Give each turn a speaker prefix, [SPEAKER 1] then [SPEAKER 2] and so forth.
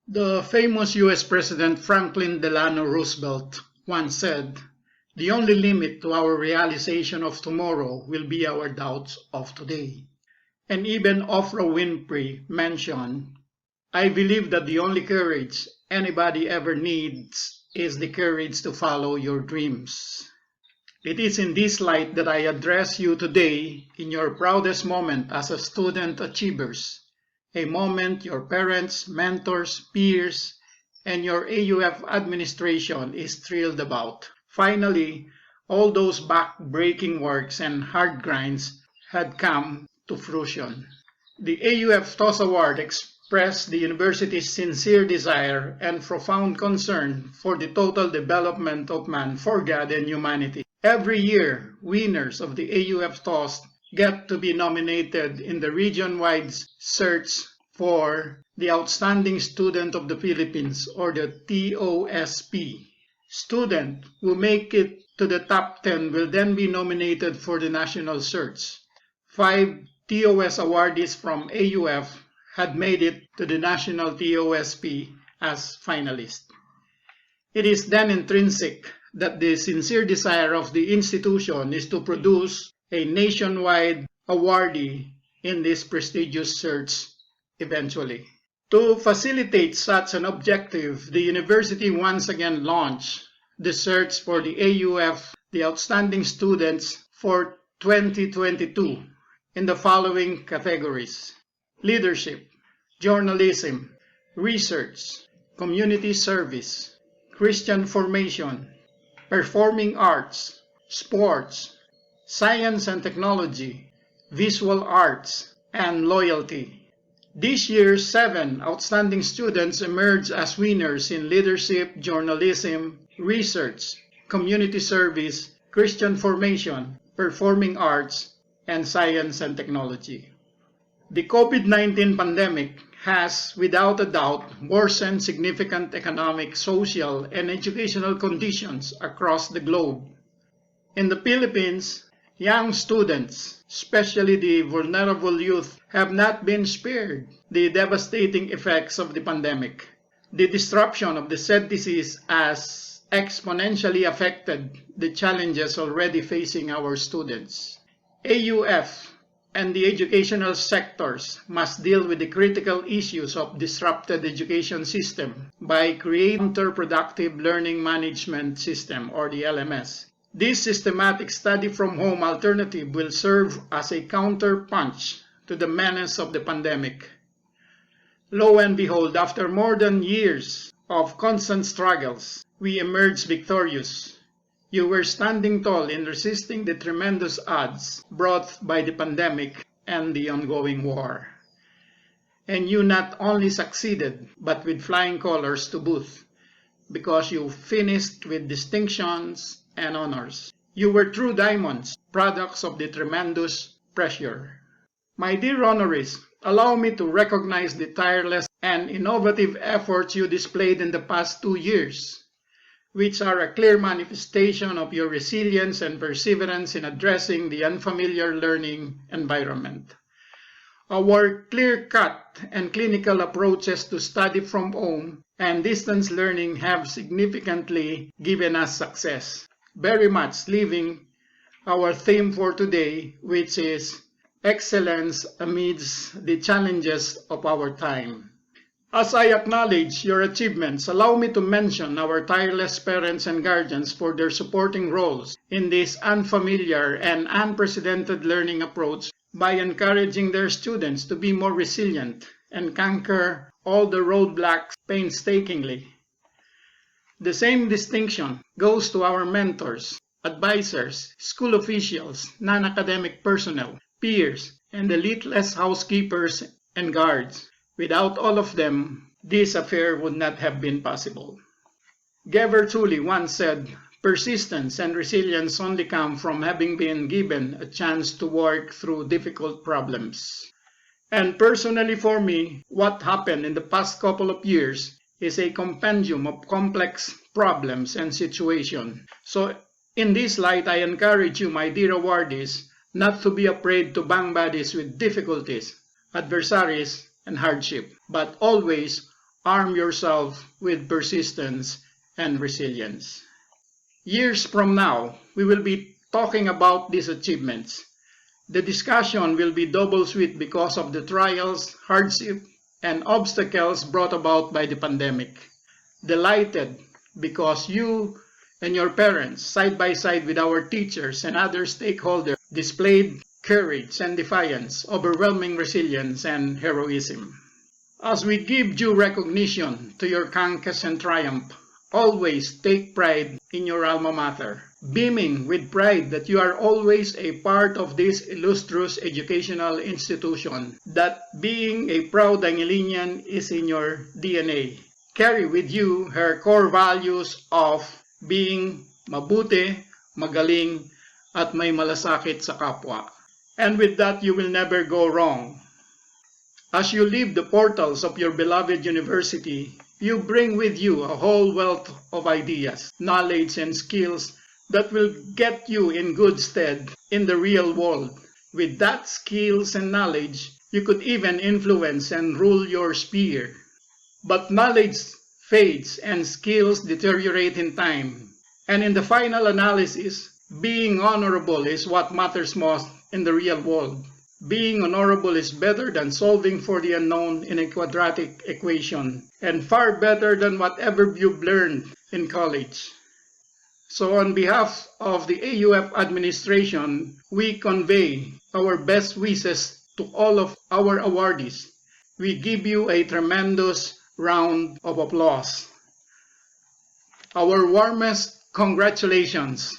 [SPEAKER 1] The famous US President Franklin Delano Roosevelt once said, "The only limit to our realization of tomorrow will be our doubts of today." And even Oprah Winfrey mentioned, "I believe that the only courage anybody ever needs is the courage to follow your dreams." It is in this light that I address you today in your proudest moment as a student achievers, a moment your parents, mentors, peers, and your AUF administration is thrilled about. Finally, all those back-breaking works and hard grinds had come to fruition. The AUF TOS Award expressed the university's sincere desire and profound concern for the total development of man for God and humanity. Every year, winners of the AUF TOS get to be nominated in the region-wide search for the Outstanding Student of the Philippines, or the TOSP. Students who make it to the top 10 will then be nominated for the national search. 5 TOS awardees from AUF had made it to the national TOSP as finalists. It is then intrinsic that the sincere desire of the institution is to produce a nationwide awardee in this prestigious search eventually. To facilitate such an objective, the university once again launched the search for the AUF, the Outstanding Students for 2022, in the following categories: leadership, journalism, research, community service, Christian formation, performing arts, sports, science and technology, visual arts, and loyalty. This year, 7 outstanding students emerged as winners in leadership, journalism, research, community service, Christian formation, performing arts, and science and technology. The COVID-19 pandemic has, without a doubt, worsened significant economic, social, and educational conditions across the globe. In the Philippines, young students, especially the vulnerable youth, have not been spared the devastating effects of the pandemic. The disruption of the said disease has exponentially affected the challenges already facing our students. AUF and the educational sectors must deal with the critical issues of disrupted education system by creating counterproductive learning management system, or the LMS. This systematic study from home alternative will serve as a counterpunch to the menace of the pandemic. Lo and behold, after more than years of constant struggles, we emerged victorious. You were standing tall in resisting the tremendous odds brought by the pandemic and the ongoing war. And you not only succeeded, but with flying colors to boot, because you finished with distinctions and honors. You were true diamonds, products of the tremendous pressure. My dear honorees, allow me to recognize the tireless and innovative efforts you displayed in the past 2 years, which are a clear manifestation of your resilience and perseverance in addressing the unfamiliar learning environment. Our clear-cut and clinical approaches to study from home and distance learning have significantly given us success, very much living our theme for today, which is excellence amidst the challenges of our time. As I acknowledge your achievements, allow me to mention our tireless parents and guardians for their supporting roles in this unfamiliar and unprecedented learning approach by encouraging their students to be more resilient and conquer all the roadblocks painstakingly. The same distinction goes to our mentors, advisors, school officials, non-academic personnel, peers, and the leadless housekeepers and guards. Without all of them, this affair would not have been possible. Gever Tully once said, "Persistence and resilience only come from having been given a chance to work through difficult problems." And personally for me, what happened in the past couple of years is a compendium of complex problems and situations. So in this light, I encourage you, my dear awardees, not to be afraid to bang bodies with difficulties, adversaries, and hardship, but always arm yourself with persistence and resilience. Years from now, we will be talking about these achievements. The discussion will be double sweet because of the trials, hardship, and obstacles brought about by the pandemic. Delighted because you and your parents, side by side with our teachers and other stakeholders, displayed courage and defiance, overwhelming resilience and heroism. As we give due recognition to your conquest and triumph, always take pride in your alma mater, beaming with pride that you are always a part of this illustrious educational institution, that being a proud Angelinan is in your DNA. Carry with you her core values of being mabuti, magaling, at may malasakit sa kapwa. And with that, you will never go wrong. As you leave the portals of your beloved university, you bring with you a whole wealth of ideas, knowledge, and skills that will get you in good stead in the real world. With that skills and knowledge, you could even influence and rule your sphere. But knowledge fades and skills deteriorate in time. And in the final analysis, being honorable is what matters most in the real world. Being honorable is better than solving for the unknown in a quadratic equation, and far better than whatever you've learned in college. So on behalf of the AUF administration, we convey our best wishes to all of our awardees. We give you a tremendous round of applause. Our warmest congratulations.